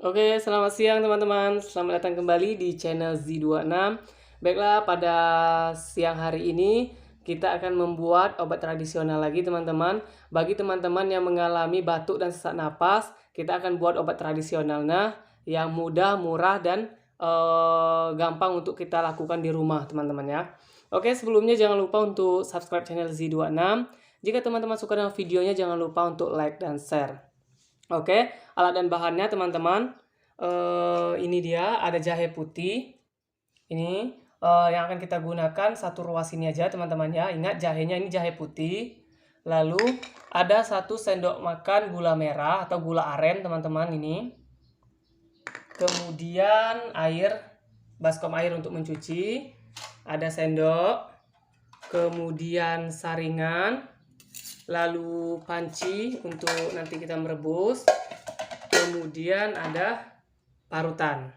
Oke, selamat siang teman-teman. Selamat datang kembali di channel Z26. Baiklah, pada siang hari ini kita akan membuat obat tradisional lagi teman-teman. Bagi teman-teman yang mengalami batuk dan sesak napas, kita akan buat obat tradisional yang mudah, murah, dan gampang untuk kita lakukan di rumah teman-teman ya. Oke, sebelumnya jangan lupa untuk subscribe channel Z26. Jika teman-teman suka dengan videonya, jangan lupa untuk like dan share. Oke, alat dan bahannya teman-teman, ini dia, ada jahe putih. Ini yang akan kita gunakan satu ruas ini aja teman-teman ya. Ingat jahenya ini jahe putih. Lalu ada 1 sendok makan gula merah atau gula aren teman-teman ini. Kemudian baskom air untuk mencuci. Ada sendok. Kemudian saringan. Lalu panci untuk nanti kita merebus. Kemudian ada parutan.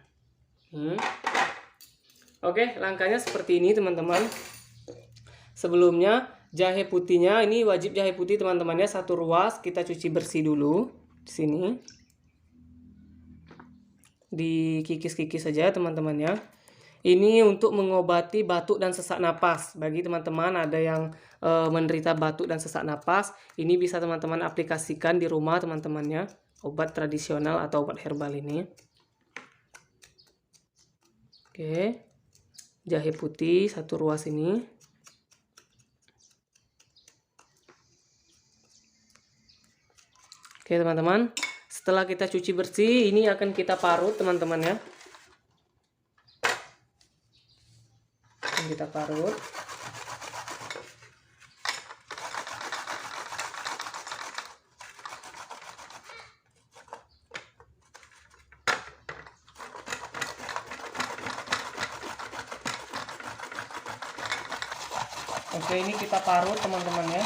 Oke, langkahnya seperti ini teman-teman. Sebelumnya jahe putihnya ini wajib jahe putih teman-temannya satu ruas, kita cuci bersih dulu di sini. Dikikis-kikis saja teman-temannya. Ini untuk mengobati batuk dan sesak napas. Bagi teman-teman ada yang menderita batuk dan sesak napas, ini bisa teman-teman aplikasikan di rumah teman-temannya. Obat tradisional atau obat herbal ini. Oke. Jahe putih satu ruas ini. Oke teman-teman. Setelah kita cuci bersih, ini akan kita parut teman-teman ya. Kita parut. Oke, ini kita parut teman-teman ya.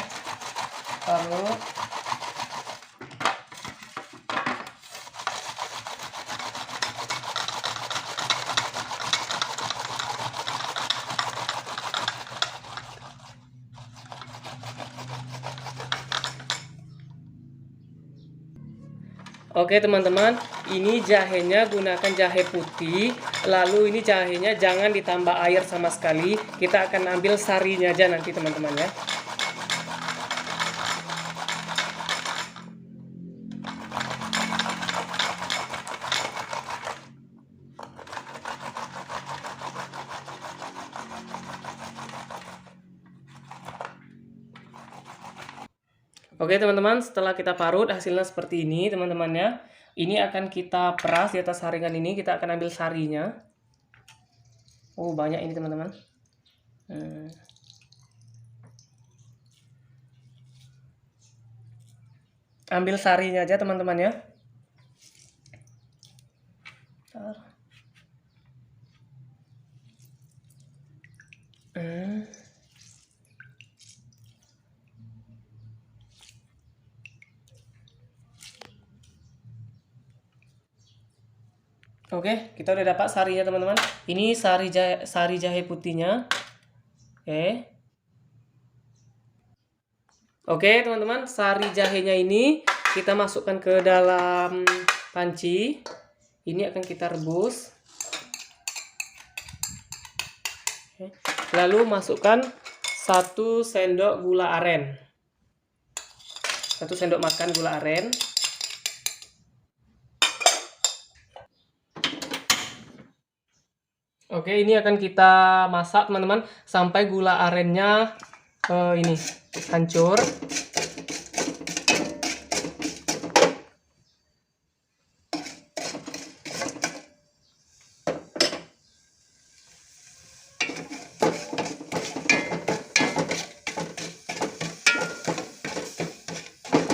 Parut. Oke teman-teman, ini jahenya gunakan jahe putih. Lalu ini jahenya jangan ditambah air sama sekali. Kita akan ambil sarinya aja nanti teman-teman ya. Oke teman-teman, setelah kita parut hasilnya seperti ini teman-teman ya. Ini akan kita peras di atas saringan ini, kita akan ambil sarinya. Oh banyak ini teman-teman. Ambil sarinya aja teman-teman ya. Oke, kita udah dapat sarinya teman-teman. Ini sari jahe putihnya. Oke teman-teman, sari jahenya ini kita masukkan ke dalam panci. Ini akan kita rebus. Lalu masukkan 1 sendok gula aren. 1 sendok makan gula aren. Oke, ini akan kita masak teman-teman sampai gula arennya ini hancur.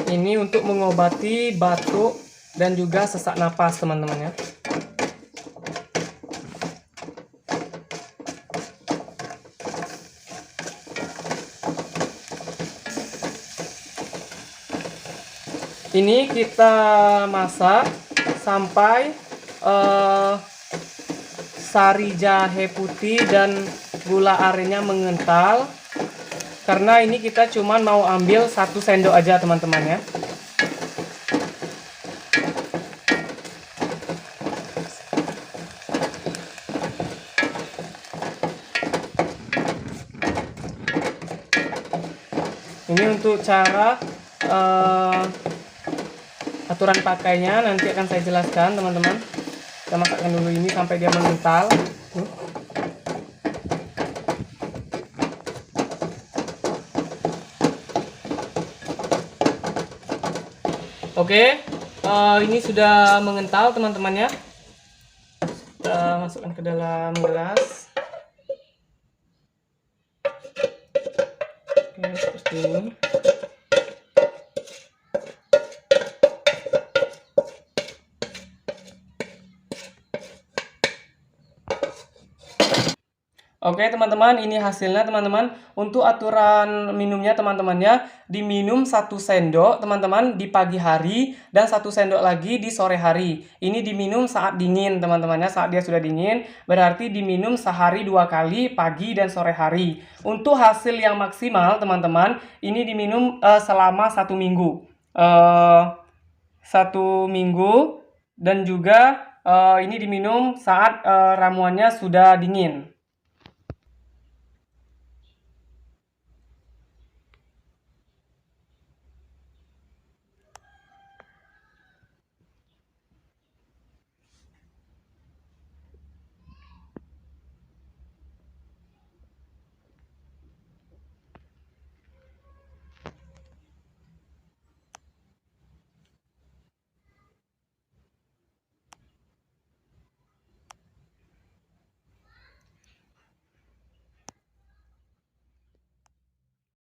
Ini untuk mengobati batuk dan juga sesak napas teman-teman ya. Ini kita masak sampai sari jahe putih dan gula arennya mengental. Karena ini kita cuma mau ambil 1 sendok aja teman-teman ya. Ini untuk cara aturan pakainya nanti akan saya jelaskan teman-teman. Kita masukkan dulu ini sampai dia mengental. Oke, ini sudah mengental teman-teman ya. Kita masukkan ke dalam gelas. Oke, seperti ini. Oke teman-teman, ini hasilnya teman-teman. Untuk aturan minumnya teman-teman ya, diminum 1 sendok teman-teman di pagi hari dan 1 sendok lagi di sore hari. Ini diminum saat dingin teman-teman ya, saat dia sudah dingin berarti diminum sehari 2 kali, pagi dan sore hari. Untuk hasil yang maksimal teman-teman, ini diminum selama 1 minggu. 1 minggu dan juga ini diminum saat ramuannya sudah dingin.